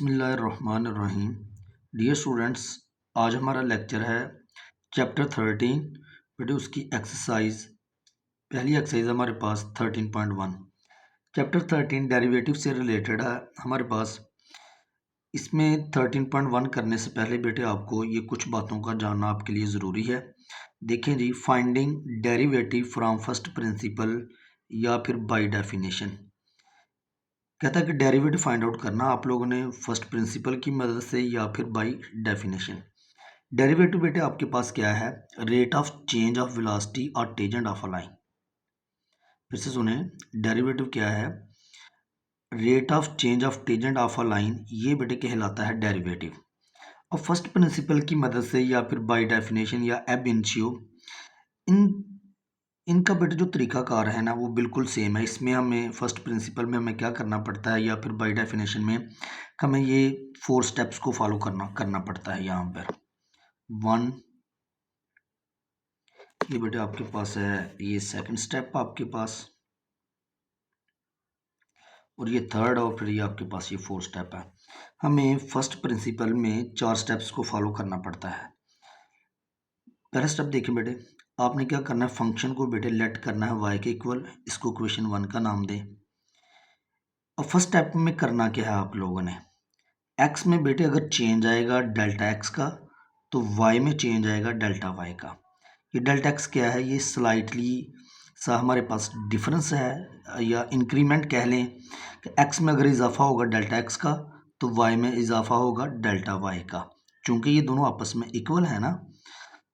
बिस्मिल्लाहिर्रहमानिर्रहीम। Dear students, आज हमारा लेक्चर है चैप्टर 13 बेटे उसकी एक्सरसाइज। पहली एक्सरसाइज हमारे पास 13.1 चैप्टर 13 डेरिवेटिव से रिलेटेड है हमारे पास। इसमें 13.1 करने से पहले बेटे आपको ये कुछ बातों का जानना आपके लिए ज़रूरी है। देखें जी, finding derivative from first principle या फिर बाय डेफिनेशन। कहता है कि डेरिवेटिव फाइंड आउट करना आप लोगों ने फर्स्ट प्रिंसिपल की मदद से या फिर बाय डेफिनेशन। डेरिवेटिव बेटे आपके पास क्या है? Rate of change of velocity और टेंजेंट ऑफ अ लाइन। फिर से सुने, डेरिवेटिव क्या है? Rate of change of tangent of a line, ये बेटे कहलाता है डेरिवेटिव। अब फर्स्ट प्रिंसिपल की मदद से या फिर बाय डेफिनेशन या एब इनिशियो, इनका बेटे जो तरीकाकार है ना वो बिल्कुल सेम है। इसमें हमें फर्स्ट प्रिंसिपल में हमें क्या करना पड़ता है या फिर बाय डेफिनेशन में हमें ये 4 स्टेप्स को फॉलो करना पड़ता है। यहाँ पर 1, ये बेटे आपके पास है, ये सेकंड स्टेप आपके पास, और ये थर्ड, और फिर ये आपके पास ये 4 स्टेप है। हमें फर्स्ट प्रिंसिपल में 4 स्टेप्स को फॉलो करना पड़ता है। पहला स्टेप देखिए बेटे, आपने क्या करना है, फंक्शन को बेटे लेट करना है y के इक्वल, इसको इक्वेशन 1 का नाम दें। और फर्स्ट स्टेप में करना क्या है आप लोगों ने, x में बेटे अगर चेंज आएगा डेल्टा x का तो y में चेंज आएगा डेल्टा y का। ये डेल्टा x क्या है? ये स्लाइटली सा हमारे पास डिफरेंस है या इंक्रीमेंट कह लें कि x में अगर इजाफा होगा डेल्टा x का तो y में इजाफा होगा डेल्टा y का। चूंकि ये दोनों आपस में इक्वल है ना,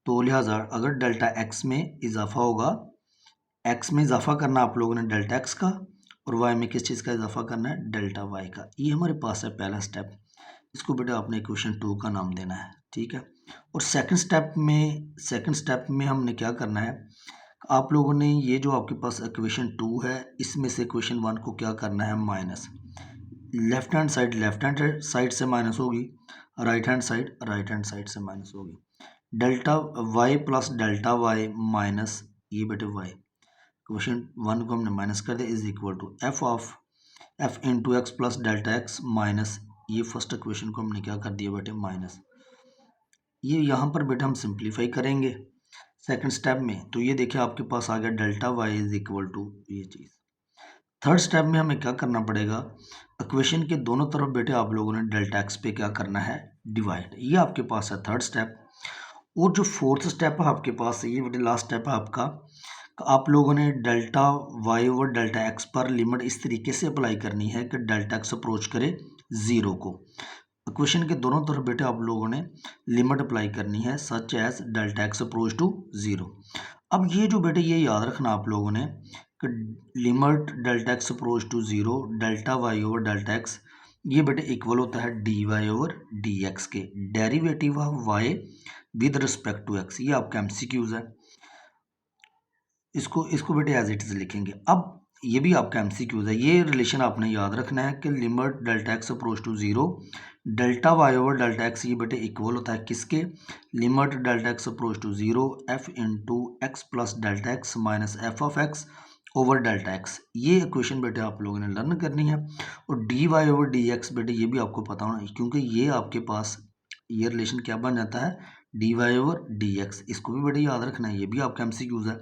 तो लिहाजा अगर डेल्टा x में इजाफा होगा, x में इजाफा करना आप लोगों ने डेल्टा x का, और y में किस चीज़ का इजाफा करना है? डेल्टा y का। ये हमारे पास है पहला स्टेप। इसको बेटा आपने इक्वेशन 2 का नाम देना है, ठीक है। और सेकंड स्टेप में हमने क्या करना है, आप लोगों ने ये जो आपके पास इक्वेशन 2 है इसमें से इक्वेशन 1 को क्या करना है? माइनस। लेफ्ट हैंड साइड से माइनस होगी, राइट हैंड साइड से माइनस होगी। Delta y plus delta y minus ये बेटे y, क्वेश्चन 1 को हमने माइनस कर दिया, is equal to f into x plus delta x minus ये फर्स्ट इक्वेशन को हमने क्या कर दिया बेटे? माइनस। ये यहाँ पर बेटा हम सिंप्लीफाई करेंगे सेकंड स्टेप में, तो ये देखिए आपके पास आ गया delta y is equal to ये चीज़। थर्ड स्टेप में हमें क्या करना पड़ेगा, इक्वेशन के दोनों तरफ बेटे आप लोगों ने डेल्टा x पे क्या करना है? डिवाइड। ये आपके पास है थर्ड स्टेप। और जो फोर्थ स्टेप है आपके पास, ये बेटे लास्ट स्टेप है आपका, आप लोगों ने डेल्टा y और डेल्टा x पर लिमिट इस तरीके से अप्लाई करनी है कि डेल्टा x अप्रोच करे 0 को। इक्वेशन के दोनों तरफ बेटे आप लोगों ने लिमिट अप्लाई करनी है such as delta x approach to 0। अब ये जो बेटे ये याद रखना आप लोगों ने कि limit delta x approach to 0 delta y over delta x, ये बेटे इक्वल होता है dy ओवर dx के, derivative of y with respect to x। ये आपका एमसीक्यूज है, इसको बेटे एज इट इज लिखेंगे। अब ये भी आपका एमसीक्यूज है, ये रिलेशन आपने याद रखना है कि limit delta x approach to 0 delta y over delta x, ये बेटे इक्वल होता है किसके? Limit delta x approach to 0 f into x plus delta x minus f of x over delta x। ये इक्वेशन बेटे आप लोगों ने लर्न करनी है। और dy ओवर dx बेटे ये भी आपको पता होना, क्योंकि ये आपके पास ये रिलेशन क्या बन जाता है? dy over dx। इसको भी बेटे याद रखना है, ये भी आपका एमसीक्यूज है।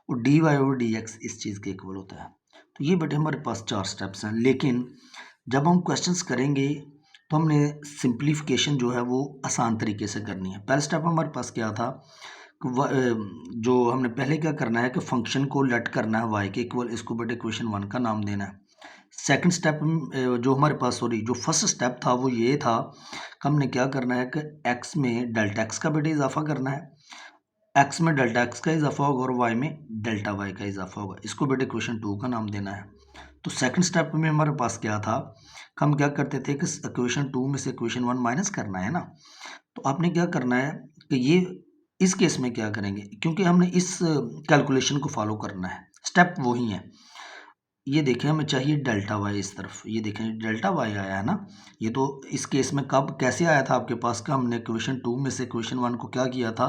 और dy ओवर dx इस चीज़ के इक्वल होता है। तो ये बेटे हमारे पास 4 स्टेप्स हैं, लेकिन जब हम क्वेश्चंस करेंगे तो हमने सिंप्लीफिकेशन जो है वो आसान तरीके से करनी है। पहला स्टेप हमारे पास क्या था, जो हमने पहले क्या करना है कि फंक्शन को लेट करना है y के इक्वल, इसको बेटे इक्वेशन 1 का नाम देना है। सेकंड स्टेप जो हमारे पास जो फर्स्ट स्टेप था वो ये था कि हमने क्या करना है कि x में डेल्टा x का बेटे इजाफा करना है, x में डेल्टा x का इजाफा होगा और y में डेल्टा y का इजाफा होगा। इसको बेटे इक्वेशन 2 का नाम देना है। तो सेकंड स्टेप में हमारे पास क्या था, हम क्या करते थे कि इक्वेशन 2 में से इक्वेशन 1 माइनस करना है ना। तो आपने क्या करना है कि ये इस केस में क्या करेंगे, क्योंकि हमने इस कैलकुलेशन को फॉलो करना है, स्टेप वही है। ये देखें हमें चाहिए डेल्टा y इस तरफ, ये देखें डेल्टा y आया है ना। ये तो इस केस में कब कैसे आया था आपके पास का, हमने इक्वेशन 2 में से इक्वेशन 1 को क्या किया था?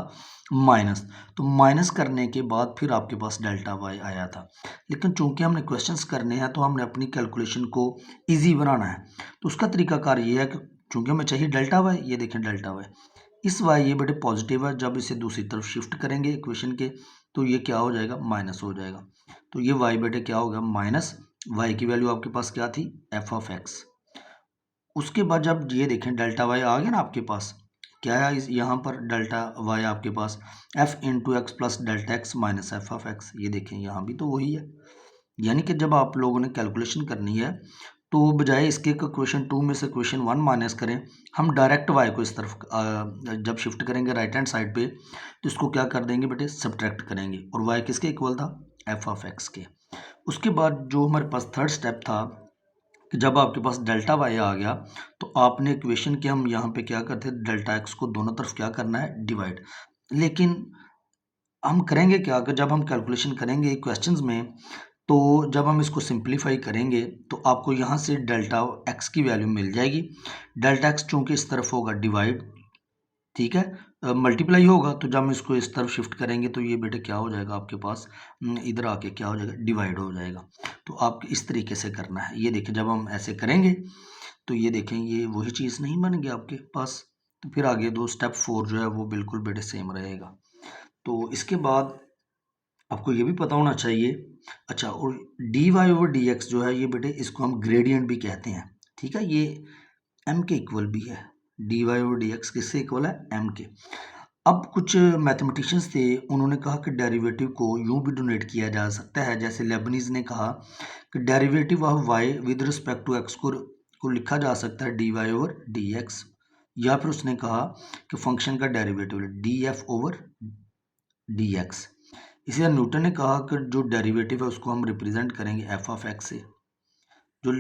माइनस। तो माइनस करने के बाद फिर आपके पास डेल्टा y आया था। लेकिन चूंकि हमने क्वेश्चंस करने हैं तो हमने अपनी कैलकुलेशन को ईजी बनाना है, तो उसका तरीकाकार ये है कि चूंकि हमें चाहिए डेल्टा वाई, ये देखें डेल्टा वाई, इस वाई ये बेटे पॉजिटिव है, जब इसे दूसरी तरफ शिफ्ट करेंगे इक्वेशन के तो ये क्या हो जाएगा, माइनस हो जाएगा। तो ये वाई बेटे क्या होगा, माइनस वाई की वैल्यू आपके पास क्या थी, एफ ऑफ एक्स। उसके बाद जब ये देखें डेल्टा वाई आ गया ना आपके पास, क्या है इस यहाँ पर डेल्टा वाई आपके पास f into x plus delta x minus f of x, ये देखें यहाँ भी तो वही है। यानी कि जब आप लोगों ने कैलकुलेशन करनी है तो बजाय इसके क्वेश्चन 2 में से क्वेश्चन 1 माइनस करें, हम डायरेक्ट वाई को इस तरफ जब शिफ्ट करेंगे राइट हैंड साइड पे तो इसको क्या कर देंगे बेटे, सब्ट्रैक्ट करेंगे, और वाई किसके इक्वल था, एफ ऑफ एक्स के। उसके बाद जो हमारे पास थर्ड स्टेप था कि जब आपके पास डेल्टा वाई आ गया तो आपने इक्वेशन के हम यहाँ पे क्या करते हैं, डेल्टा एक्स को दोनों तरफ क्या करना है, डिवाइड। लेकिन हम करेंगे क्या कि जब हम कैलकुलेशन करेंगे क्वेश्चंस में तो जब हम इसको सिंप्लीफाई करेंगे तो आपको यहाँ से डेल्टा एक्स की वैल्यू मिल जाएगी। डेल्टा एक्स चूँकि इस तरफ होगा डिवाइड, ठीक है, मल्टीप्लाई होगा, तो जब हम इसको इस तरफ शिफ्ट करेंगे तो ये बेटे क्या हो जाएगा आपके पास, इधर आके क्या हो जाएगा, डिवाइड हो जाएगा। तो आप इस तरीके से करना है। ये देखिए जब हम ऐसे करेंगे तो ये देखें ये वही चीज़ नहीं बन गया आपके पास, तो फिर आगे दो स्टेप 4 जो है वो बिल्कुल बेटे सेम रहेगा। तो इसके बाद आपको ये भी पता होना चाहिए, अच्छा, और d y over d x जो है ये बेटे इसको हम ग्रेडियंट भी कहते हैं, ठीक है, ये एम के इक्वल भी है। D y over d x किससे इक्वल है, एम के। अब कुछ मैथमेटिशियंस थे, उन्होंने कहा कि डेरिवेटिव को यूं भी डोनेट किया जा सकता है, जैसे लेबनीज ने कहा कि derivative of y with respect to x को लिखा जा सकता है d y over d x, या फिर उसने कहा कि फंक्शन का derivative d f over d x. इसी तरह न्यूटन ने कहा कि जो डेरिवेटिव है उसको हम रिप्रेजेंट करेंगे एफ ऑफ एक्स से। जो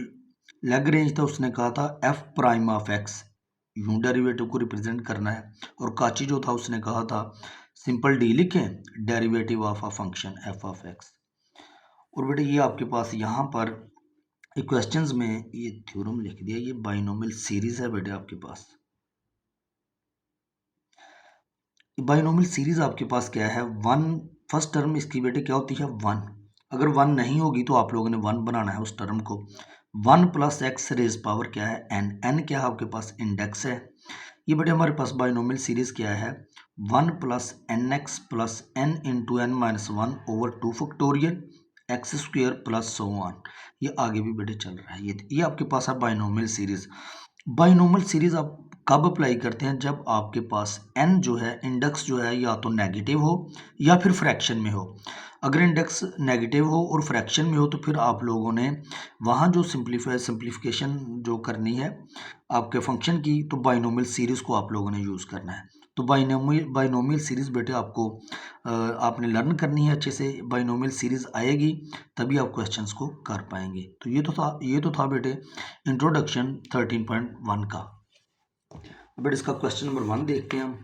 लैग्रेंज था उसने कहा था एफ प्राइम ऑफ एक्स, यूं डेरिवेटिव को रिप्रेजेंट करना है। और काची जो था उसने कहा था सिंपल डी लिखें, derivative of a function F of x. और बेटे ये आपके पास यहाँ पर क्वेश्चंस में ये थ्योरम लिख दिया, ये बाइनोमियल सीरीज है बेटे आपके पास। बाइनोमियल सीरीज आपके पास क्या है, वन, फर्स्ट टर्म इसकी बेटे क्या होती है, वन। अगर वन नहीं होगी तो आप लोगों ने वन बनाना है उस टर्म को। One plus x raise power क्या है, एन, एन क्या है आपके पास, इंडेक्स है। ये बेटे हमारे पास बाइनोमियल सीरीज क्या है, one plus n x plus n into n minus one over two factorial x square plus so on. ये आगे भी बेटे चल रहा है। ये आपके पास है बाइनोमियल सीरीज। बाइनोमियल सीरीज आप कब अप्लाई करते हैं, जब आपके पास n जो है, इंडेक्स जो है या तो नेगेटिव हो या फिर फ्रैक्शन में हो। अगर इंडेक्स नेगेटिव हो और फ्रैक्शन में हो तो फिर आप लोगों ने वहाँ जो सिंप्लीफिकेशन जो करनी है आपके फंक्शन की, तो बाइनोमियल सीरीज़ को आप लोगों ने यूज़ करना है। तो बाइनोमियल सीरीज़ बेटे आपको आपने लर्न करनी है अच्छे से। बाइनोमियल सीरीज़ आएगी तभी आप क्वेश्चंस को कर पाएंगे। तो ये तो था बेटे इंट्रोडक्शन 13.1 का। बेटे इसका क्वेश्चन नंबर 1 देखते हैं हम।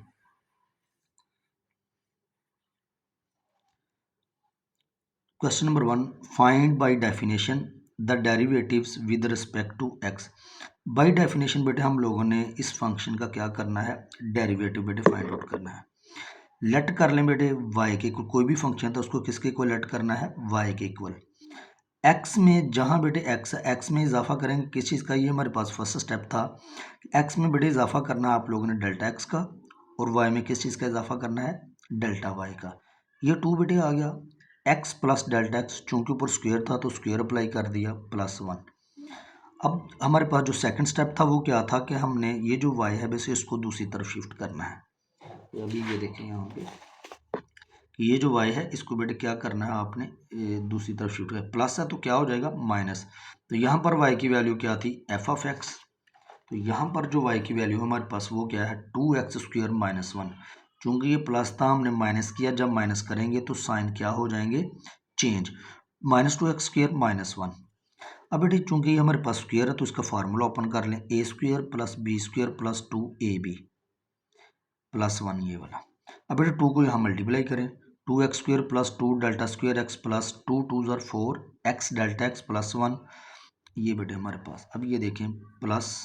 Question number 1, find by definition the derivatives with respect to x. By definition बेटे हम लोगों ने इस फंक्शन का क्या करना है, डेरिवेटिव बेटे फाइंड आउट करना है। लेट कर लें बेटे y के इक्वल, कोई भी फंक्शन था उसको किसके इक्वल लेट करना है, y के इक्वल। x में जहाँ बेटे x में इजाफा करेंगे किस चीज़ का, ये हमारे पास फर्स्ट स्टेप था। x में बेटे इजाफा करना है आप लोगों ने डेल्टा x का, और y में किस चीज़ का इजाफा करना है, डेल्टा y का। ये 2 बेटे आ गया, x प्लस डेल्टा x, चूंकि ऊपर स्क्वायर था तो स्क्वायर अप्लाई कर दिया प्लस 1। अब हमारे पास जो सेकंड स्टेप था वो क्या था कि हमने ये जो y है वैसे इसको दूसरी तरफ शिफ्ट करना है। तो अभी ये देखें यहाँ पे कि ये जो y है इसको बेटे क्या करना है आपने, दूसरी तरफ शिफ्ट कर, प्लस है तो क्या हो जाएगा माइनस। तो यहाँ पर y की वैल्यू क्या थी, एफ ऑफ एक्स। तो यहाँ पर जो y की वैल्यू हमारे पास वो क्या है, 2x² माइनस 1। चूंकि ये प्लस था हमने माइनस किया, जब माइनस करेंगे तो साइन क्या हो जाएंगे, चेंज, -2x² माइनस 1। अब बेटे चूंकि ये हमारे पास स्क्वायर है तो इसका फार्मूला ओपन कर लें, a² plus b² plus 2ab plus 1 ये वाला। अब बेटे 2 को यहाँ मल्टीप्लाई करें, 2x² plus 2 delta square x plus 2 2 ज़र 4 एक्स डेल्टा एक्स प्लस 1। ये बेटे हमारे पास, अब ये देखें प्लस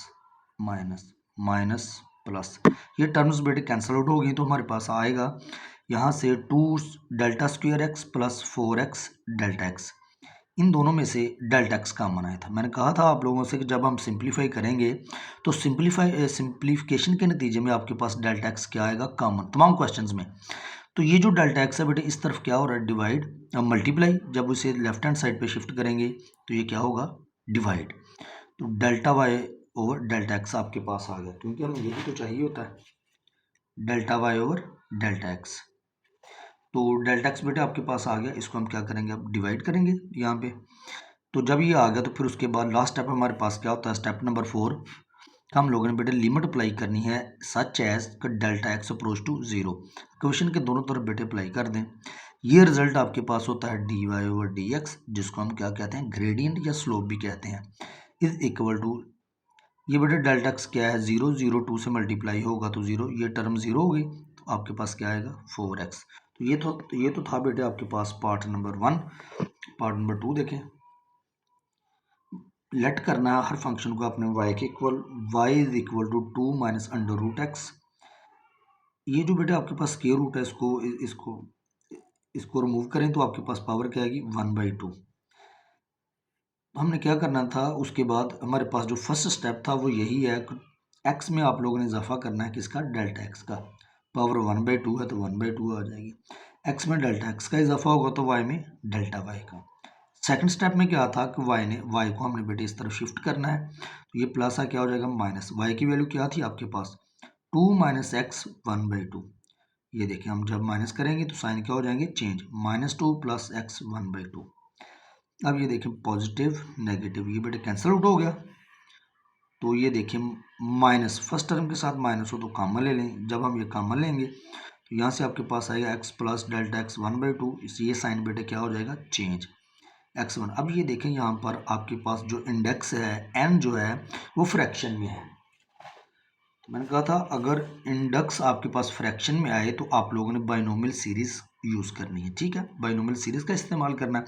माइनस माइनस प्लस, ये टर्म्स बेटे कैंसिल आउट हो गई तो हमारे पास आएगा यहाँ से 2 delta square x plus 4x delta x. इन दोनों में से डेल्टा एक्स कॉमन आया था। मैंने कहा था आप लोगों से कि जब हम सिंप्लीफाई करेंगे तो सिंप्लीफिकेशन के नतीजे में आपके पास डेल्टा एक्स क्या आएगा, कॉमन, तमाम क्वेश्चंस में। तो ये जो डेल्टा एक्स है बेटे इस तरफ क्या हो रहा है, डिवाइड, मल्टीप्लाई, जब उसे लेफ्ट हैंड साइड पे शिफ्ट करेंगे तो ये क्या होगा, डिवाइड। तो delta y over delta x आपके पास आ गया, क्योंकि हमें ये भी तो चाहिए होता है, delta y over delta x. तो डेल्टा एक्स बेटे आपके पास आ गया, इसको हम क्या करेंगे, अब डिवाइड करेंगे यहाँ पे। तो जब ये आ गया तो फिर उसके बाद लास्ट स्टेप हमारे पास क्या होता है, स्टेप नंबर 4, हम लोगों ने बेटे लिमिट अप्लाई करनी है such as delta x approach to zero. Question के दोनों तरफ बेटे अप्लाई कर दें, ये रिजल्ट आपके पास होता है d y over d x, जिसको हम क्या कहते हैं, ग्रेडियंट या स्लोप भी कहते हैं, इज इक्वल टू, ये बेटे डेल्टा एक्स क्या है, 0 0 2 से मल्टीप्लाई होगा तो 0, ये टर्म 0 हो गई, तो आपके पास क्या आएगा 4x। तो ये तो था बेटे आपके पास पार्ट नंबर 1। पार्ट नंबर 2 देखें, लेट करना है हर फंक्शन को अपने y के equal, y is equal to 2 minus under root x. ये जो बेटे आपके पास स्क्वायर रूट है, इसको इसको रिमूव करें तो आपके पास पावर क्या आएगी, 1/2। हमने क्या करना था, उसके बाद हमारे पास जो फर्स्ट स्टेप था वो यही है, एक्स में आप लोगों ने इजाफा करना है किसका, डेल्टा एक्स का, पावर 1/2 है तो 1/2 आ जाएगी, एक्स में डेल्टा एक्स का इजाफा होगा तो वाई में डेल्टा वाई का। सेकंड स्टेप में क्या था कि वाई को हमने बेटे इस तरफ शिफ्ट करना है, तो ये प्लस आ क्या हो जाएगा माइनस, वाई की वैल्यू क्या थी आपके पास 2 माइनस एक्स 1/2। ये देखिए हम जब माइनस करेंगे तो साइन क्या हो जाएंगे, चेंज, -2 प्लस एक्स 1/2। अब ये देखिए पॉजिटिव नेगेटिव, ये बेटे कैंसिल आउट हो गया, तो ये देखिए माइनस, फर्स्ट टर्म के साथ माइनस हो तो कॉमन ले लें, जब हम ये कॉमन लेंगे तो यहाँ से आपके पास आएगा x प्लस डेल्टा एक्स 1/2, ये साइन बेटे क्या हो जाएगा, चेंज x1। अब ये देखें यहाँ पर आपके पास जो इंडेक्स है n जो है वो फ्रैक्शन में है, तो मैंने कहा था अगर इंडेक्स आपके पास फ्रैक्शन में आए तो आप लोगों ने बाइनोमियल सीरीज यूज करनी है, ठीक है, बाइनोमियल सीरीज का इस्तेमाल करना है।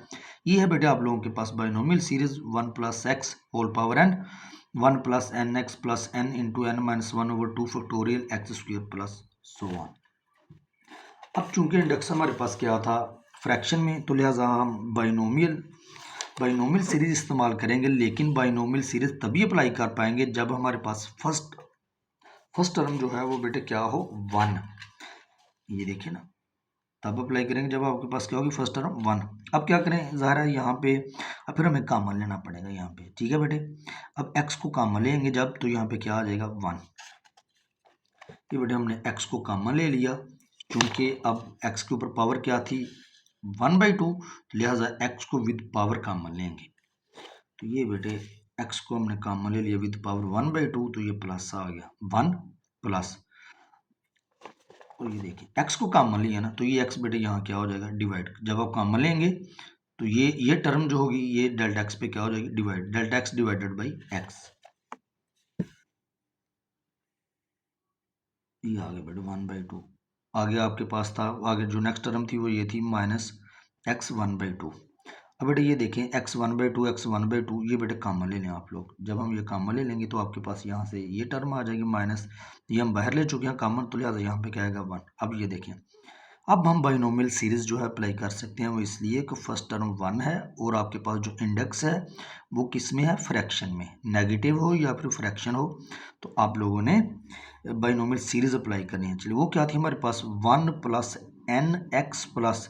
ये है बेटे आप लोगों के पास binomial series 1 plus x whole power n, 1 plus n x plus n into n minus 1 over 2 factorial x square plus so on. अब चूंकि इंडेक्स हमारे पास क्या था, फ्रैक्शन में, तो लिहाजा हम बाइनोमियल सीरीज इस्तेमाल करेंगे, लेकिन बाइनोमियल सीरीज तभी अप्लाई कर पाएंगे जब हमारे पास फर्स्ट टर्म जो है वो बेटे क्या हो, 1। ये देखिए ना, तब अप्लाई करेंगे जब आपके पास क्या होगी, फर्स्ट टर्म 1। अब क्या करें, ज़ाहिर है यहाँ पे अब फिर हमें कॉमन लेना पड़ेगा यहाँ पे, ठीक है बेटे। अब x को कॉमन लेंगे जब, तो यहाँ पे क्या आ जाएगा 1। ये बेटे हमने x को कॉमन ले लिया, क्योंकि अब x के ऊपर पावर क्या थी 1/2, लिहाजा x को विद पावर कॉमन लेंगे, तो ये बेटे x को हमने कॉमन ले लिया विद पावर 1/2, तो ये प्लस आ गया 1 प्लस, और ये देखिए x को कॉमन लिया ना, तो ये x बेटे यहाँ क्या हो जाएगा, डिवाइड, जब आप कॉमन लेंगे तो ये टर्म जो होगी ये डेल्टा x पे क्या हो जाएगी, divide, delta x divided by x, ये आगे बेटे 1/2। आगे आपके पास था, आगे जो नेक्स्ट टर्म थी वो ये थी माइनस एक्स 1/2। अब बेटे ये देखें x 1/2 x 1/2, ये बेटे कॉमन ले लें आप लोग, जब हम ये कॉमन ले लेंगे तो आपके पास यहाँ से ये टर्म आ जाएगी माइनस, ये हम बाहर ले चुके हैं कॉमन, तो लिहाजा यहाँ पे क्या आएगा 1। अब ये देखें, अब हम बाइनोमियल सीरीज जो है अप्लाई कर सकते हैं, वो इसलिए कि फर्स्ट टर्म 1 है और आपके पास जो इंडेक्स है वो किस में है, फ्रैक्शन में, नेगेटिव हो या फिर फ्रैक्शन हो, तो आप लोगों ने बाइनोमियल सीरीज अप्लाई करनी है। चलिए वो क्या थी हमारे पास, 1 plus n x plus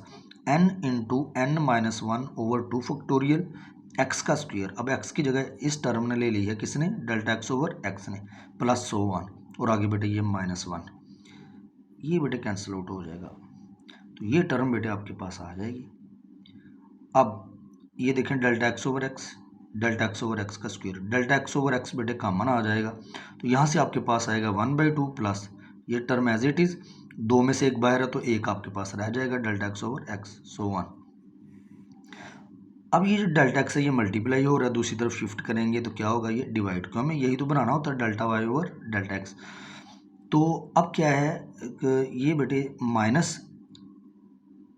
n into n minus 1 over 2 factorial x का स्क्वायर। अब एक्स की जगह इस टर्म ने ले ली है किसने, डेल्टा एक्स ओवर एक्स ने, प्लस सो 1, और आगे बेटे ये -1, ये बेटे कैंसिल आउट हो जाएगा, तो ये टर्म बेटे आपके पास आ जाएगी। अब ये देखें delta x over x, delta x over x का square, delta x over x बेटे कॉमन आ जाएगा, तो यहाँ से आपके पास आएगा 1/2 प्लस ये टर्म एज इट इज़, 2 में से एक बाहर है तो एक आपके पास रह जाएगा, delta x over x so on. अब ये जो डेल्टा एक्स है ये मल्टीप्लाई हो रहा है, दूसरी तरफ शिफ्ट करेंगे तो क्या होगा, ये डिवाइड, को हमें यही तो बनाना होता है, delta y over delta x. तो अब क्या है ये बेटे माइनस,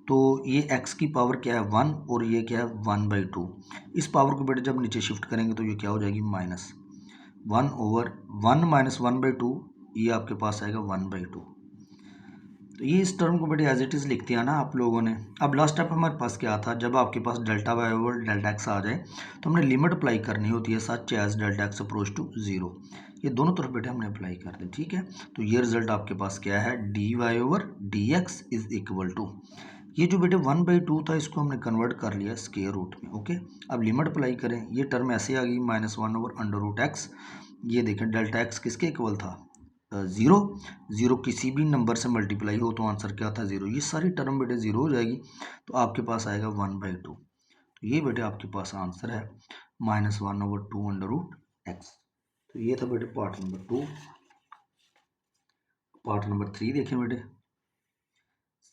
तो ये x की पावर क्या है 1 और ये क्या है 1/2, इस पावर को बेटे जब नीचे शिफ्ट करेंगे तो ये क्या हो जाएगी -1 ओवर 1 - 1/2, ये आपके पास आएगा 1/2। तो ये इस टर्म को बेटे एज इट इज़ लिखते हैं ना आप लोगों ने। अब लास्ट स्टेप हमारे पास क्या था, जब आपके पास delta y over delta x आ जाए तो हमने लिमिट अप्लाई करनी होती है such as delta x approach to zero. ये दोनों तरफ बेटे हमने अप्लाई कर दी, ठीक है। तो ये रिजल्ट आपके पास क्या है, d y over d x is equal to, ये जो बेटे 1/2 था इसको हमने कन्वर्ट कर लिया स्क्वायर रूट में, ओके। अब लिमिट अप्लाई करें, ये टर्म ऐसे आ गई -1 ओवर अंडर रूट एक्स। ये देखें डेल्टा एक्स किसके इक्वल था, ज़ीरो। ज़ीरो किसी भी नंबर से मल्टीप्लाई हो तो आंसर क्या था, ज़ीरो। ये सारी टर्म बेटे ज़ीरो हो जाएगी तो आपके पास आएगा 1/2। तो ये बेटे आपके पास आंसर है -1/2 अंडर रूट एक्स। तो ये था बेटे पार्ट नंबर 2। पार्ट नंबर 3 देखें बेटे,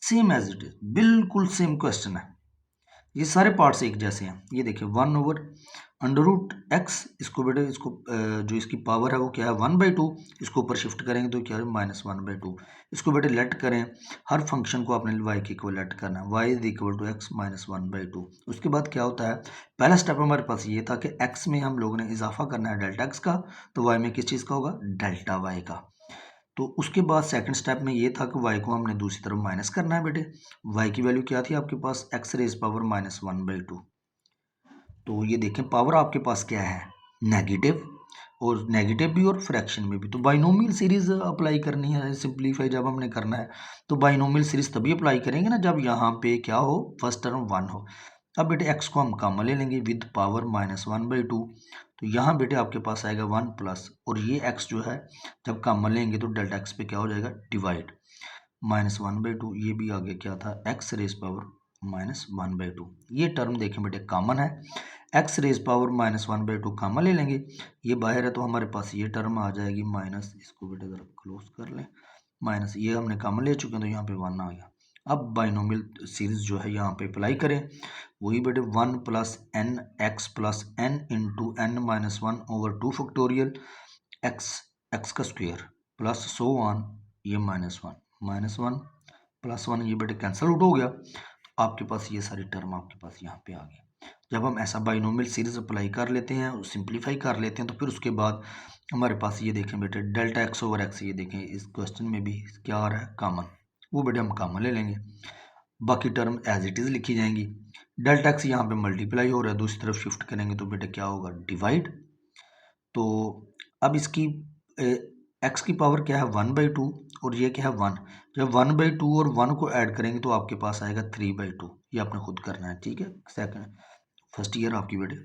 सेम एज इट इज, बिल्कुल सेम क्वेश्चन है। ये सारे पार्ट्स एक जैसे हैं। ये देखिए 1 ओवर अंडर रूट एक्स, इसको बेटे इसको जो इसकी पावर है वो क्या है 1/2, इसको ऊपर शिफ्ट करेंगे तो क्या है -1/2। इसको बेटे लेट करें, हर फंक्शन को आपने वाई के इक्वल लेट करना है, y is equal to x -1/2। उसके बाद क्या होता है, पहला स्टेप हमारे पास ये था कि एक्स में हम लोगों ने इजाफा करना है डेल्टा एक्स का, तो वाई में किस चीज़ का होगा, डेल्टा वाई का। तो उसके बाद सेकंड स्टेप में ये था कि y को हमने दूसरी तरफ माइनस करना है बेटे। y की वैल्यू क्या थी आपके पास, x रेज पावर -1/2। तो ये देखें पावर आपके पास क्या है, नेगेटिव, और नेगेटिव भी और फ्रैक्शन में भी। तो बाइनोमियल सीरीज अप्लाई करनी है, सिंप्लीफाई जब हमने करना है तो बाइनोमियल सीरीज तभी अप्लाई करेंगे ना जब यहाँ पे क्या हो, फर्स्ट टर्म 1 हो। अब बेटे x को हम कॉमन ले लेंगे विद पावर -1/2, तो यहाँ बेटे आपके पास आएगा 1 प्लस, और ये x जो है जब कॉमन लेंगे तो डेल्टा x पे क्या हो जाएगा, डिवाइड, -1/2। ये भी आगे क्या था, x रेज पावर -1/2। ये टर्म देखें बेटे कॉमन है, x रेज पावर -1/2 कॉमन ले लेंगे, ये बाहर है तो हमारे पास ये टर्म आ जाएगी माइनस, इसको बेटे ज़रा क्लोज कर लें, माइनस, ये हमने कॉमन ले चुके हैं तो यहाँ पे 1 आ गया। अब बाइनोमियल सीरीज जो है यहाँ पे अप्लाई करें, वही बेटे 1 plus n x plus n into n -1 over 2 factorial x, x का स्क्वेयर प्लस सो ऑन, ये -1 प्लस 1, ये बेटे कैंसिल आउट हो गया। तो आपके पास ये सारी टर्म आपके पास यहाँ पे आ गई। जब हम ऐसा बाइनोमियल सीरीज अप्लाई कर लेते हैं, सिंप्लीफाई कर लेते हैं, तो फिर उसके बाद हमारे पास ये देखें बेटे डेल्टा एक्स ओवर एक्स, ये देखें इस क्वेश्चन में भी क्या आ रहा है, कॉमन, वो बेटे हम कॉमन ले लेंगे, बाकी टर्म एज इट इज़ लिखी जाएंगी। डेल्टा एक्स यहाँ पे मल्टीप्लाई हो रहा है, दूसरी तरफ शिफ्ट करेंगे तो बेटे क्या होगा, डिवाइड। तो अब इसकी एक्स की पावर क्या है 1/2, और ये क्या है 1। जब 1/2 और 1 को ऐड करेंगे तो आपके पास आएगा 3/2। ये आपने खुद करना है, ठीक है। सेकंड फर्स्ट ईयर आपकी बेटे,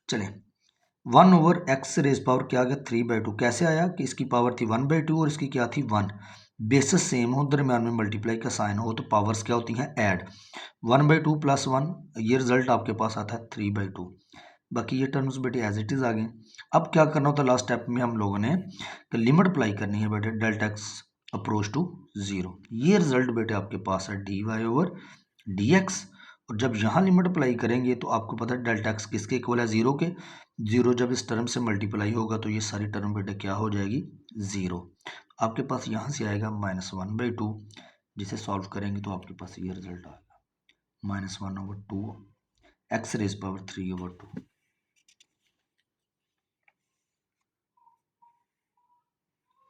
चलें 1 ओवर एक्स रेज पावर क्या आ गया 3/2। कैसे आया कि इसकी पावर थी 1/2 और इसकी क्या थी 1, बेसिस सेम हो, दरम्यान में मल्टीप्लाई का साइन हो तो पावर्स क्या होती हैं, ऐड। 1/2 प्लस 1, ये रिजल्ट आपके पास आता है 3/2। बाकी ये टर्म्स बेटे एज इट इज़ आ गए। अब क्या करना होता है लास्ट स्टेप में हम लोगों ने, लिमिट अप्लाई करनी है बेटे delta x approach to zero. ये रिजल्ट बेटे आपके पास है d y over d x, और जब यहाँ लिमिट अप्लाई करेंगे तो आपको पता है डेल्टा एक्स किसके इक्वल है, जीरो के। जीरो जब इस टर्म से मल्टीप्लाई होगा तो ये सारी टर्म बेटे क्या हो जाएगी, जीरो। आपके पास यहाँ से आएगा -1/2, जिसे सॉल्व करेंगे तो आपके पास ये रिजल्ट आएगा -1/2 x raise power 3/2।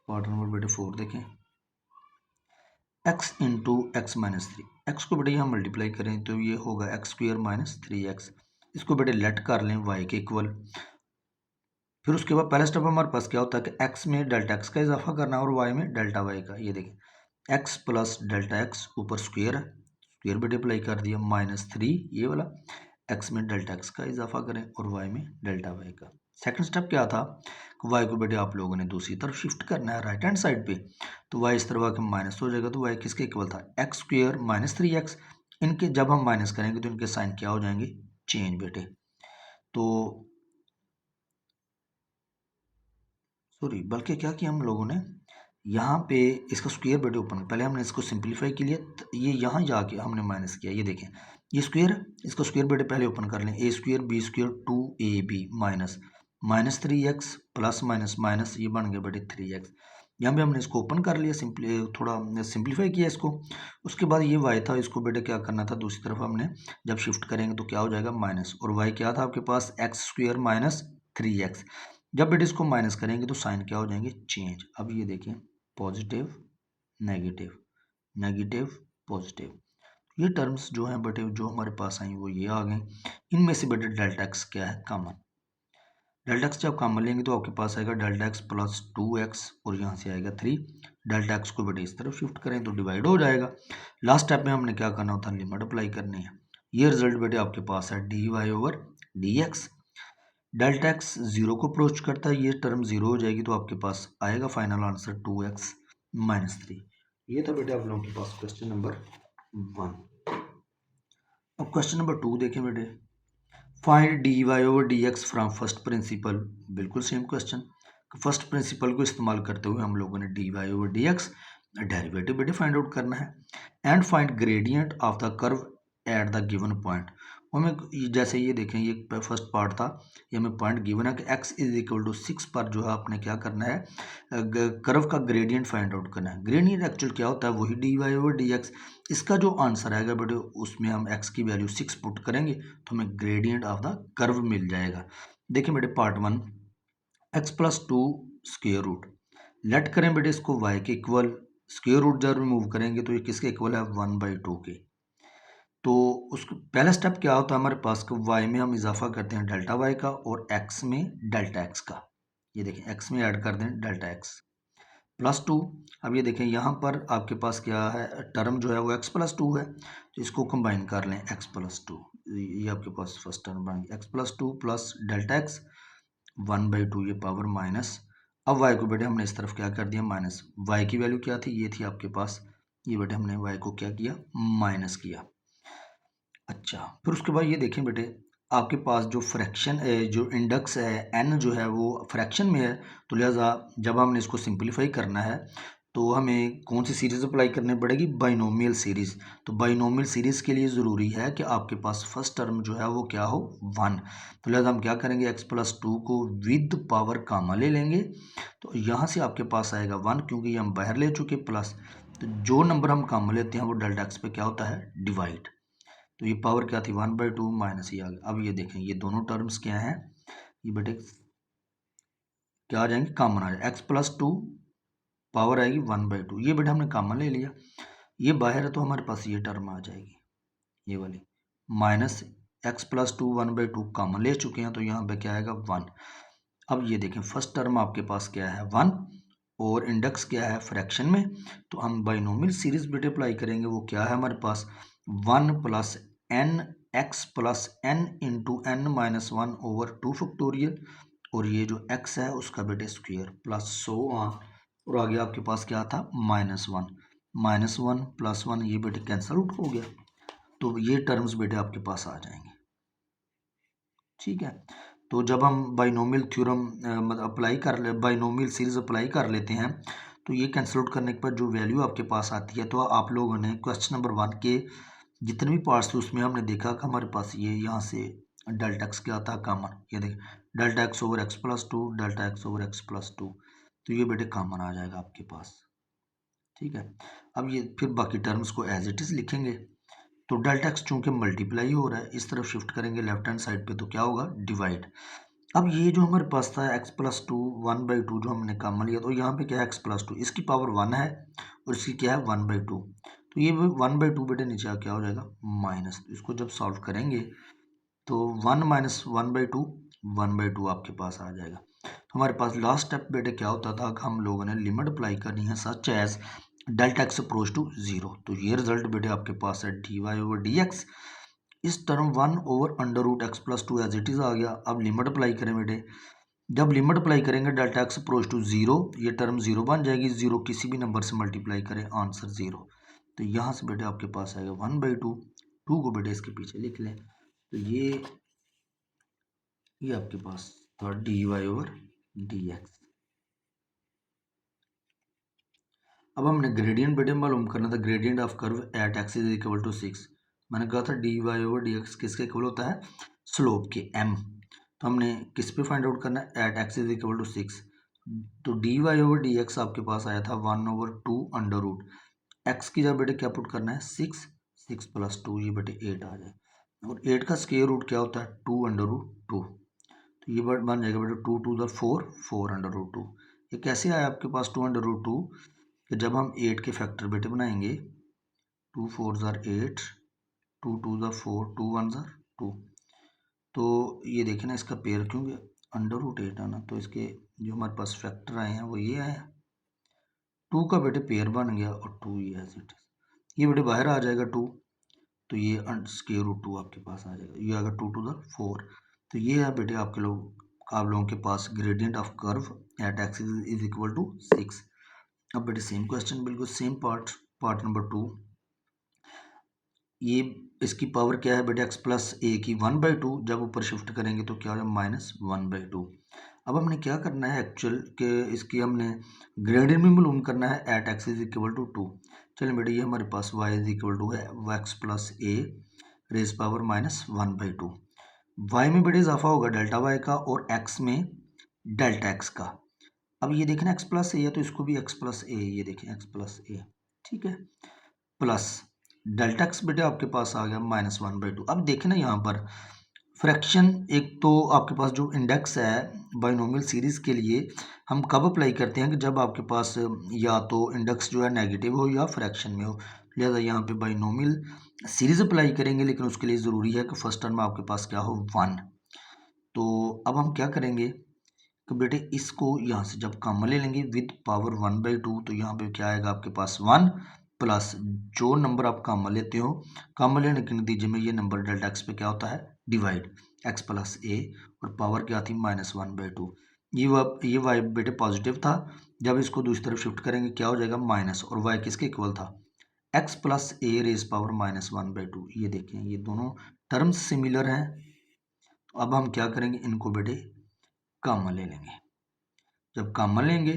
Part number बेटे 4 देखें, x इंटू एक्स -3, एक्स को बेटे यहाँ मल्टीप्लाई करें तो ये होगा x² - 3x। इसको बेटे लेट कर लें y के इक्वल। फिर उसके बाद पहला स्टेप हमारे पास क्या होता है कि x में डेल्टा x का इजाफा करना है और y में डेल्टा y का। ये देखें x प्लस डेल्टा x, ऊपर स्क्वेयर है, स्क्वेयर बेटे अप्लाई कर दिया, -3 ये वाला, x में डेल्टा x का इजाफा करें और y में डेल्टा y का। सेकंड स्टेप क्या था, y को बेटे आप लोगों ने दूसरी तरफ शिफ्ट करना है राइट हैंड साइड पे, तो y इस तरफ आके माइनस हो जाएगा, तो y किसके इक्वल था, x² - 3x। इनके जब हम माइनस करेंगे तो इनके साइन क्या हो जाएंगे, चेंज बेटे। तो सॉरी, बल्कि क्या किया हम लोगों ने, यहाँ पे इसका स्क्वायर बेटे ओपन, पहले हमने इसको सिंप्लीफाई के लिए ये यहाँ जाके हमने माइनस किया। ये देखें ये स्क्वायर है, इसका स्क्वायर बेटे पहले ओपन कर लें, a² b² 2ab minus -3x plus minus minus, ये बन गया बेटे 3x। यहाँ पे हमने इसको ओपन कर लिया, सिंपली थोड़ा सिंप्लीफाई किया इसको। उसके बाद ये y था, इसको बेटे क्या करना था, दूसरी तरफ हमने जब शिफ्ट करेंगे तो क्या हो जाएगा माइनस, और y क्या था आपके पास x² - 3x। जब बेटे इसको माइनस करेंगे तो साइन क्या हो जाएंगे, चेंज। अब ये देखें पॉजिटिव नेगेटिव, नेगेटिव, पॉजिटिव। ये टर्म्स जो हैं बेटे जो हमारे पास आई वो ये आ गए। इनमें से बेटे डेल्टा एक्स क्या है, कॉमन। डेल्टा एक्स जब कॉमन लेंगे तो आपके पास आएगा डेल्टा एक्स प्लस 2x और यहाँ से आएगा 3। डेल्टा एक्स को बेटे इस तरफ शिफ्ट करें तो डिवाइड हो जाएगा। लास्ट स्टेप में हमने क्या करना होता है, लिमिट अप्लाई करनी है। ये रिजल्ट बेटे आपके पास है dy/dx। डेल्टा एक्स जीरो को अप्रोच करता है, ये टर्म जीरो हो जाएगी तो आपके पास आएगा फाइनल आंसर 2x-3। ये था बेटे आप लोगों के पास क्वेश्चन नंबर 1। अब क्वेश्चन नंबर 2 देखें बेटे, find dy/dx from first principal. बिल्कुल सेम क्वेश्चन। फर्स्ट प्रिंसिपल को इस्तेमाल करते हुए हम लोगों ने dy/dx डेरिवेटिव बेटे फाइंड आउट करना है। And find gradient of the curve at the given point. हमें जैसे ये देखें, ये फर्स्ट पार्ट था, ये हमें पॉइंट गिवन है कि x इज इक्वल टू 6 पर जो है आपने क्या करना है, कर्व का ग्रेडियंट फाइंड आउट करना है। ग्रेडियंट एक्चुअल क्या होता है, वही dy/dx। इसका जो आंसर आएगा बेटे उसमें हम x की वैल्यू 6 पुट करेंगे तो हमें ग्रेडियंट ऑफ द कर्व मिल जाएगा। देखिए बेटे part 1, x+2 square root. Late करें बेटे इसको y के इक्वल, स्क्वायर रूट जब रिमूव करेंगे तो ये किसके इक्वल है, 1/2 के। तो उसको पहला स्टेप क्या होता है हमारे पास कि y में हम इजाफा करते हैं डेल्टा y का और x में डेल्टा x का। ये देखें x में ऐड कर दें डेल्टा x +2। अब ये देखें यहाँ पर आपके पास क्या है, टर्म जो है वो x+2 है, तो इसको कंबाइन कर लें x+2। ये आपके पास फर्स्ट टर्म बन गई x+2 प्लस डेल्टा x 1/2, ये पावर माइनस। अब y को बेटे हमने इस तरफ क्या कर दिया, माइनस। y की वैल्यू क्या थी, ये थी आपके पास, ये बेटे हमने y को क्या किया, माइनस किया। अच्छा, फिर उसके बाद ये देखें बेटे आपके पास जो फ्रैक्शन जो इंडेक्स है n जो है वो फ्रैक्शन में है, तो लिहाजा जब हमने इसको सिंपलीफाई करना है तो हमें कौन सी सीरीज़ अप्लाई करनी पड़ेगी, बाइनोमियल सीरीज़। तो बाइनोमियल सीरीज़ के लिए ज़रूरी है कि आपके पास फर्स्ट टर्म जो है वो क्या हो, 1। तो लिहाजा हम क्या करेंगे, x+2 को विद पावर कामा ले लेंगे, तो यहाँ से आपके पास आएगा 1, क्योंकि ये हम बाहर ले चुके प्लस। तो जो नंबर हम कामा लेते हैं वो डेल्टा एक्स पे क्या होता है, डिवाइड। तो ये पावर क्या थी, 1/2 माइनस ये आ गया। अब ये देखें ये दोनों टर्म्स क्या हैं, ये बेटे क्या आ जाएंगे, कॉमन आ जाए, x+2 पावर आएगी 1/2, ये बेटे हमने कॉमन ले लिया। ये बाहर है तो हमारे पास ये टर्म आ जाएगी, ये वाली माइनस x+2 1/2 कॉमन ले चुके हैं तो यहाँ पे क्या आएगा, 1। अब ये देखें फर्स्ट टर्म आपके पास क्या है, 1, और इंडेक्स क्या है, फ्रैक्शन में। तो हम बाइनोमियल सीरीज बेटे अप्लाई करेंगे, वो क्या है हमारे पास, 1 + n(x + n × n-1/2 फैक्टोरियल), और ये जो x है उसका बेटे स्क्वायर प्लस सो ऑन, और आगे आपके पास क्या था, -1 -1 + 1, ये बेटे कैंसल आउट हो गया। तो ये टर्म्स बेटे आपके पास आ जाएंगे, ठीक है। तो जब हम बाइनोमियल थ्योरम मतलब अप्लाई कर ले, बाइनोमियल सीरीज अप्लाई कर लेते हैं, तो ये कैंसिल आउट करने के बाद जो वैल्यू आपके पास आती है, तो आप लोगों ने क्वेश्चन नंबर 1 के जितने भी पार्ट्स थे उसमें हमने देखा कि हमारे पास ये यहाँ से डेल्टा एक्स क्या आता है, कॉमन। ये देखिए डेल्टा x/x+2, डेल्टा x/x+2, तो ये बेटे कॉमन आ जाएगा आपके पास, ठीक है। अब ये फिर बाकी टर्म्स को एज इट इज़ लिखेंगे। तो डेल्टा एक्स चूंकि मल्टीप्लाई हो रहा है, इस तरफ शिफ्ट करेंगे लेफ्ट हैंड साइड पे तो क्या होगा, डिवाइड। अब ये जो हमारे पास था x+2 1/2 जो हमने कॉमन लिया, तो यहाँ पे क्या है, x+2 इसकी पावर 1 है और इसकी क्या है, 1/2। तो ये 1/2 बेटे नीचे आ क्या हो जाएगा, माइनस। तो इसको जब सॉल्व करेंगे तो 1 - 1/2 1/2 आपके पास आ जाएगा। तो हमारे पास लास्ट स्टेप बेटे क्या होता था कि हम लोगों ने लिमिट अप्लाई करनी है such as delta x approach to 0। तो ये रिजल्ट बेटे आपके पास है dy/dx। इस term 1/√x+2 as it is आ गया। अब लिमिट अप्लाई करें बेटे, जब लिमिट अप्लाई करेंगे डेल्टा एक्स अप्रोच टू 0, ये टर्म 0 बन जाएगी। 0 किसी भी नंबर से मल्टीप्लाई करें, आंसर 0। तो यहाँ से बेटे आपके पास आएगा 1/2, 2 को बेटे इसके पीछे लिख लें, तो ये आपके पास था dy/dx। अब हमने ग्रेडियंट बेटे मालूम करना था, gradient of curve at x is equal to 6। मैंने कहा था dy/dx किसके इक्वल होता है, स्लोप के, m। तो हमने किस पे फाइंड आउट करना है, at x is equal to 6। तो dy/dx आपके पास आया था 1/2 अंडर रूट x की जगह बेटे क्या पुट करना है, 6, 6 + 2, ये बेटे 8 आ जाए। और 8 का स्क्वायर रूट क्या होता है, 2/√2। तो ये बन जाएगा बेटा 2 × 2 = 4, 4/√2। ये कैसे आया आपके पास 2/√2, कि जब हम 8 के फैक्टर बेटे बनाएंगे 2 4 ज़ार 8, 2 2 ज़ार 4, 2 1 ज़ार 2। तो ये देखें ना, इसका पेयर क्योंकि √8 आना, तो इसके जो हमारे पास फैक्टर आए हैं वो ये आए हैं। 2 का बेटे पेयर बन गया और 2 ये एज इट इज, ये बेटे बाहर आ जाएगा 2, तो ये √2 आपके पास आ जाएगा, ये आएगा 2 2 ज़ार 4। तो ये है बेटे आप लोगों के पास gradient of curve at x is equal to 6। अब बेटे सेम क्वेश्चन, बिल्कुल सेम पार्ट नंबर 2। ये इसकी पावर क्या है बेटे, x प्लस ए की 1/2, जब ऊपर शिफ्ट करेंगे तो क्या हो जाएगा -1/2। अब हमने क्या करना है एक्चुअल के, इसकी हमने ग्रेडियंट भी मालूम करना है at x is equal to 2। चलिए बेटे, ये हमारे पास y इज इक्वल टू है x plus a raise power -1/2। y में बेटे इजाफा होगा डेल्टा y का और x में डेल्टा x का। अब ये देखें x प्लस ए है तो इसको भी x प्लस ए, ये देखें x प्लस ए, ठीक है, प्लस डेल्टा एक्स बेटे आपके पास आ गया -1/2। अब देखें ना यहाँ पर फ्रैक्शन, एक तो आपके पास जो इंडेक्स है बाइनोमियल सीरीज के लिए हम कब अप्लाई करते हैं कि जब आपके पास या तो इंडेक्स जो है नेगेटिव हो या फ्रैक्शन में हो, लिहाजा यहाँ पे बाइनोमियल सीरीज अप्लाई करेंगे, लेकिन उसके लिए ज़रूरी है कि फर्स्ट टर्म आपके पास क्या हो 1। तो अब हम क्या करेंगे कि बेटे इसको यहाँ से जब कॉमन ले लेंगे विद पावर 1/2, तो यहाँ पे क्या आएगा आपके पास 1 प्लस जो नंबर आप कॉमन लेते हो, कॉमन लेने के नतीजे में ये नंबर डेल्टा एक्स पे क्या होता है डिवाइड, x प्लस ए, और पावर क्या थी -1/2। ये y बेटे पॉजिटिव था, जब इसको दूसरी तरफ शिफ्ट करेंगे क्या हो जाएगा माइनस, और y किसके इक्वल था x plus a raise power -1/2। ये देखें ये दोनों टर्म्स सिमिलर हैं। तो अब हम क्या करेंगे, इनको बेटे कॉमन ले लेंगे। जब कॉमन लेंगे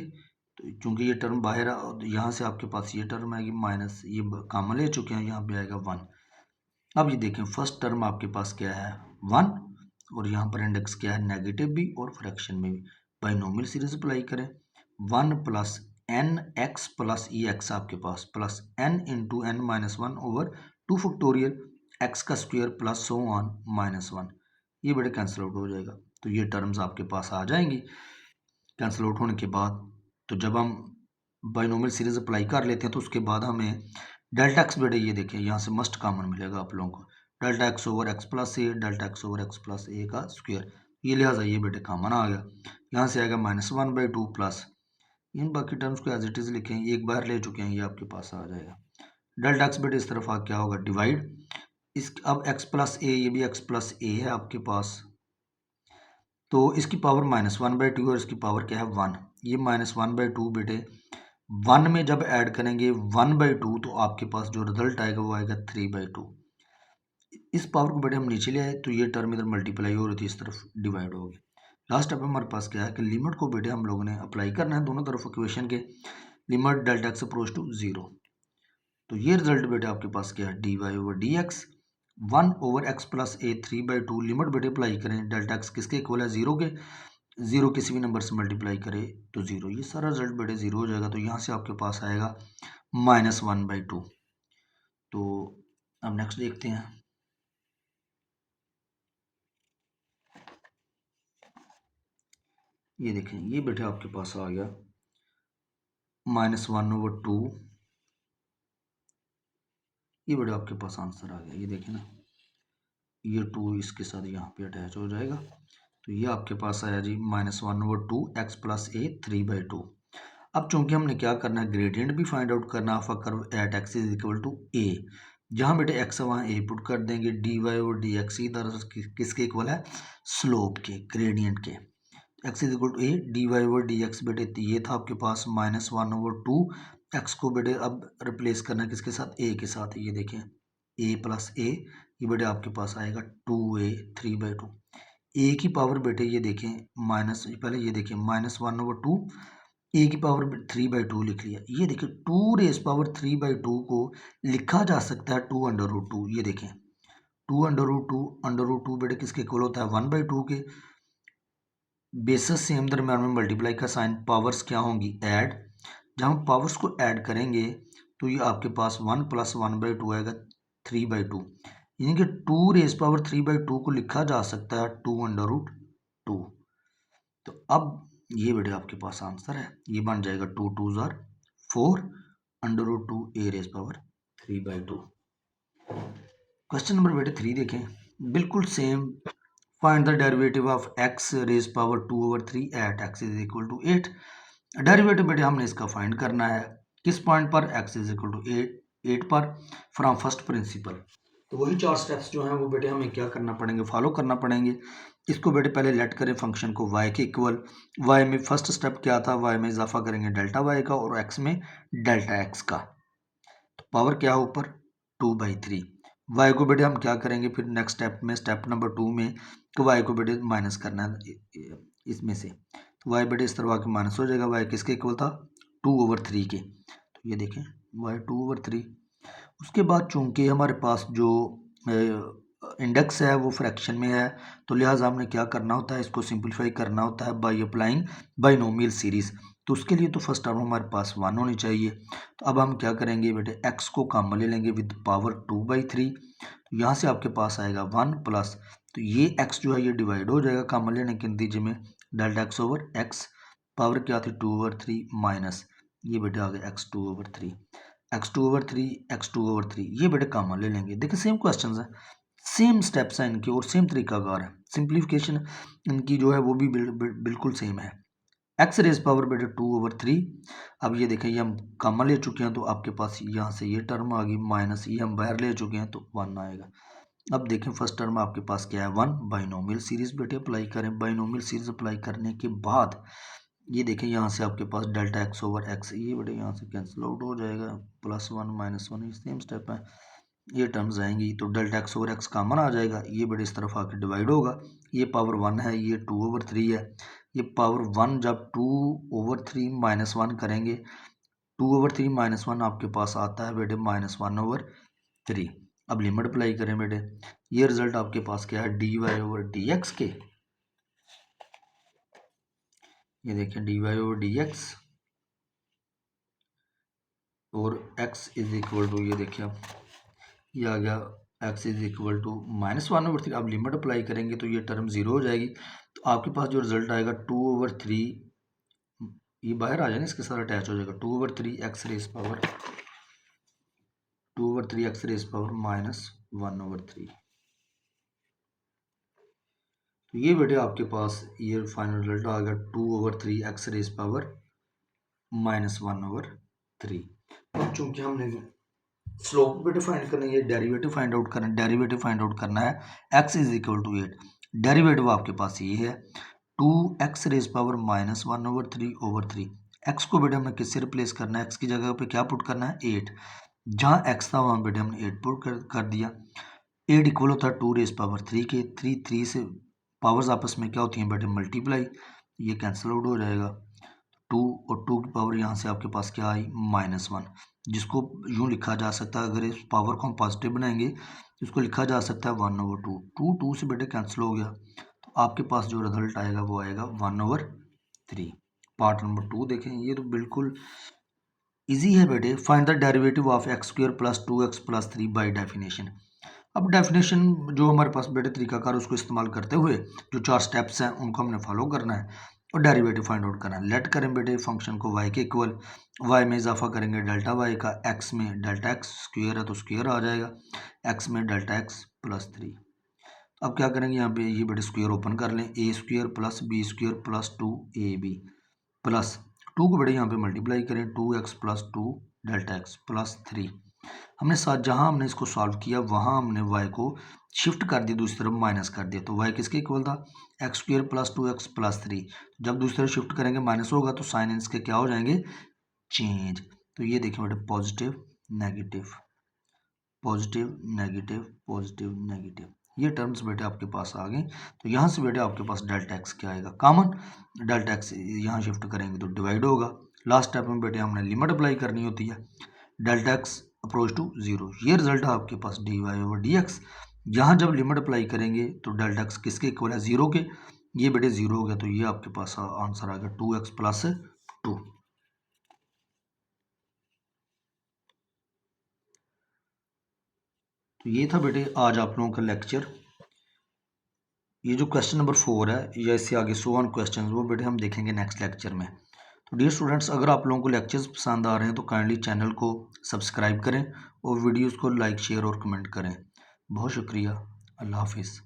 तो चूंकि ये टर्म बाहर यहाँ से आपके पास ये टर्म आएगी माइनस, ये कॉमन ले चुके हैं, यहाँ पे आएगा 1। अब ये देखें फर्स्ट टर्म आपके पास क्या है 1, और यहाँ पर इंडेक्स क्या है नेगेटिव भी और फ्रैक्शन में भी। बाइनोमियल सीरीज अप्लाई करें, 1 plus n x plus e x आपके पास plus n into n minus 1 over 2 factorial x का स्क्वायर प्लस सो ऑन -1। ये बड़े कैंसिल आउट हो जाएगा, तो ये टर्म्स आपके पास आ जाएंगी। कैंसिल आउट होने के बाद, तो जब हम बाइनोमियल सीरीज अप्लाई कर लेते हैं तो उसके बाद हमें डेल्टा एक्स बेटे ये देखें यहाँ से मस्ट कॉमन मिलेगा आप लोगों को, delta x over x plus a, delta x over x plus a का स्क्वायर, ये लिहाजा ये बेटे कॉमन आ गया। यहाँ से आएगा -1/2 प्लस इन बाकी टर्म्स को एज इट इज लिखें, एक बार ले चुके हैं, ये आपके पास आ जाएगा। डेल्टा एक्स बेटे इस तरफ आ क्या होगा डिवाइड, इस अब एक्स प्लस ए, ये भी एक्स प्लस ए है आपके पास, तो इसकी पावर -1/2 और इसकी पावर क्या है 1। ये -1/2 बेटे 1 में जब ऐड करेंगे 1/2 तो आपके पास जो रिजल्ट आएगा वो आएगा 3/2। इस पावर को बेटे हम नीचे ले आए तो ये टर्म इधर मल्टीप्लाई हो रही थी, इस तरफ डिवाइड हो गई। लास्ट स्टेप हमारे पास क्या है कि लिमिट को बेटे हम लोगों ने अप्लाई करना है दोनों तरफ इक्वेशन के, limit delta x approach to 0। तो ये रिजल्ट बेटे आपके पास क्या है dy/dx 1 ओवर एक्स प्लस ए 3/2। लिमिट बेटे अप्लाई करें, डेल्टा एक्स किसके इक्वल है 0 के, 0 किसी भी नंबर से मल्टीप्लाई करे तो 0, ये सारा रिजल्ट बेटे 0 हो जाएगा। तो यहाँ से आपके पास आएगा -1/2। तो अब नेक्स्ट देखते हैं। ये देखें ये बेटे आपके पास आ गया -1/2, ये बेटे आपके पास आंसर आ गया। ये देखें ना, ये 2 इसके साथ यहाँ पे अटैच हो जाएगा, तो ये आपके पास आया जी -1/2 x प्लस ए 3/2। अब चूंकि हमने क्या करना है ग्रेडियंट भी फाइंड आउट करना है curve at x is equal to a, जहाँ बेटे x है वहाँ a पुट कर देंगे, dy/dx इधर किसके इक्वल है स्लोप के, ग्रेडियंट के। x is equal to a, dy/dx बेटे ये था आपके पास -1/2, x को बेटे अब रिप्लेस करना है किसके साथ a के साथ, ये देखें a प्लस ए, ये बेटे आपके पास आएगा 2a 3/2। ए की पावर बेटे ये देखें माइनस, पहले ये देखें -1/2, ए की पावर 3/2 लिख लिया। ये देखें 2 रेस पावर 3/2 को लिखा जा सकता है 2√2। ये देखें 2√2 बेटे किसके इक्वल होता है 1/2 के। बेसिस सेम दरम्यान में मल्टीप्लाई का साइन, पावर्स क्या होंगी ऐड, जब हम पावर्स को ऐड करेंगे तो ये आपके पास 1 + 1/2 आएगा 3/2, यानी कि 2 रेस पावर 3/2 को लिखा जा सकता है 2√2। तो अब ये बेटे आपके पास आंसर है, ये बन जाएगा 2 2 ज़ार 4 √2 a raise power 3/2। Question number बेटे 3 देखें, बिल्कुल same. Find the derivative of x raise power 2/3 at x is equal to 8। Derivative बेटे हमने इसका फाइंड करना है किस पॉइंट पर, x इज इक्वल टू 8 पर, फ्रॉम फर्स्ट प्रिंसिपल। तो वही 4 स्टेप्स जो हैं वो बेटे हमें क्या करना पड़ेंगे, फॉलो करना पड़ेंगे। इसको बेटे पहले लेट करें फंक्शन को y के इक्वल। y में फर्स्ट स्टेप क्या था, y में इजाफा करेंगे डेल्टा y का और x में डेल्टा x का। तो पावर क्या है ऊपर 2/3। y को बेटे हम क्या करेंगे फिर नेक्स्ट स्टेप में, स्टेप नंबर 2 में, तो y को बेटे माइनस करना है इसमें से। तो y बेटे इस तरह आके माइनस हो जाएगा। y किसके इक्वल था 2/3 के। तो ये देखें y 2/3। उसके बाद चूंकि हमारे पास जो इंडेक्स है वो फ्रैक्शन में है, तो लिहाजा हमने क्या करना होता है, इसको सिंपलीफाई करना होता है बाय अप्लाइंग बाइनोमियल सीरीज। तो उसके लिए तो फर्स्ट टर्म हमारे पास 1 होनी चाहिए। तो अब हम क्या करेंगे बेटे, x को कॉमन ले लेंगे विद पावर 2/3। तो यहाँ से आपके पास आएगा 1 प्लस, तो ये x जो है ये डिवाइड हो जाएगा कॉमन लेने के नतीजे में, delta x over x। Power क्या थी 2/3 माइनस, ये बेटे आ गया x2/3। x2/3 ये बेटे कॉमन ले लेंगे। देखिए सेम क्वेश्चंस है, सेम स्टेप्स हैं इनके और सेम तरीकाकार है। सिंप्लीफिकेशन इनकी जो है वो भी बिल्कुल सेम है। x रेज पावर बेटे 2/3। अब ये देखें ये हम कॉमन ले चुके हैं तो आपके पास यहाँ से ये टर्म आ गई माइनस, ये हम बाहर ले चुके हैं तो 1 आएगा। अब देखें फर्स्ट टर्म आपके पास क्या है 1। बाइनोमियल सीरीज बेटे अप्लाई करें। बाइनोमियल सीरीज अप्लाई करने के बाद ये देखें यहाँ से आपके पास डेल्टा x ओवर x, ये बेटे यहाँ से कैंसिल आउट हो जाएगा, +1 -1 सेम स्टेप है। ये टर्म्स आएंगी तो delta x over x common आ जाएगा, ये बेटे इस तरफ आके डिवाइड होगा। ये पावर 1 है, ये 2/3 है। ये पावर 1 जब 2/3 -1 करेंगे, 2/3 -1 आपके पास आता है बेटे -1/3। अब लिमिट अप्लाई करें बेटे, ये रिजल्ट आपके पास क्या है dy/dx के। ये देखें dy/dx और x इज इक्वल टू, ये देखिए अब ये आ गया x इज इक्वल टू -1/3। अब लिमिट अप्लाई करेंगे तो ये टर्म 0 हो जाएगी। तो आपके पास जो रिजल्ट आएगा 2/3, ये बाहर आ जाएगा इसके साथ अटैच हो जाएगा, 2/3 x रेज पावर -1/3। तो ये बेटे आपके पास ये फाइनल रिजल्ट आ गया 2/3 x रेज पावर -1/3। अब चूंकि हमने स्लोप बेटे फाइंड करना है, डेरिवेटिव फाइंड आउट करना है, डेरिवेटिव फाइंड आउट करना है x is equal to 8। Derivative आपके पास ये है 2x रेज पावर -1/3/3। x को बेटे हमने किससे रिप्लेस करना है, x की जगह पे क्या पुट करना है 8। जहाँ x था वहाँ बेटे हमने 8 पुट कर दिया। 8 इक्वल होता है 2 रेज पावर 3 के। 3 से पावर्स आपस में क्या होती हैं बेटे मल्टीप्लाई, ये कैंसिल आउट हो जाएगा। 2 और 2 की पावर यहाँ से आपके पास क्या आई -1, जिसको यूँ लिखा जा सकता है, अगर इस पावर को हम पॉजिटिव बनाएंगे तो इसको लिखा जा सकता है 1/2। 2 से बेटे कैंसिल हो गया, तो आपके पास जो रिजल्ट आएगा वो आएगा 1/3। पार्ट नंबर 2 देखें, ये तो बिल्कुल इजी है बेटे। Find the derivative of x² + 2x + 3 by definition. अब डेफिनेशन जो हमारे पास बेटे तरीकाकार उसको इस्तेमाल करते हुए जो 4 स्टेप्स हैं उनको हमने फॉलो करना है और डेरिवेटिव फाइंड आउट करना है। लेट करें बेटे फंक्शन को y के इक्वल, y में इजाफा करेंगे डेल्टा y का, x में डेल्टा x स्क्वायर है तो स्क्वायर आ जाएगा, x में डेल्टा x + 3। अब क्या करेंगे यहाँ पे ये बेटे स्क्वायर ओपन कर लें, a² + b² + 2ab प्लस 2 को बेटे यहाँ पे मल्टीप्लाई करें 2x + 2 डेल्टा x + 3। हमने साथ जहाँ हमने इसको सॉल्व किया वहाँ हमने y को शिफ्ट कर दिया, दूसरी तरफ माइनस कर दिया। तो y किसके इक्वल था x² + 2x + 3। जब दूसरी तरफ शिफ्ट करेंगे माइनस होगा तो साइन इसके क्या हो जाएंगे चेंज। तो ये देखिए बेटे positive negative positive negative positive negative, ये टर्म्स बेटे आपके पास आ गए। तो यहाँ से बेटे आपके पास डेल्टा x क्या आएगा कॉमन, डेल्टा x यहाँ शिफ्ट करेंगे तो डिवाइड होगा। लास्ट स्टेप में बेटे हमने लिमिट अप्लाई करनी होती है, डेल्टा x अप्रोच टू 0। ये रिजल्ट है आपके पास dy/dx। यहाँ जब लिमिट अप्लाई करेंगे तो डेल्टा x किसके इक्वल है 0 के, ये बेटे 0 हो गया तो ये आपके पास आंसर आ गया 2x + 2। तो ये था बेटे आज आप लोगों का लेक्चर। ये जो क्वेश्चन नंबर 4 है या इससे आगे 101 क्वेश्चन वो बेटे हम देखेंगे नेक्स्ट लेक्चर में। तो डियर स्टूडेंट्स, अगर आप लोगों को लेक्चर्स पसंद आ रहे हैं तो काइंडली चैनल को सब्सक्राइब करें और वीडियोस को लाइक शेयर और कमेंट करें। बहुत शुक्रिया। अल्लाह हाफिज़।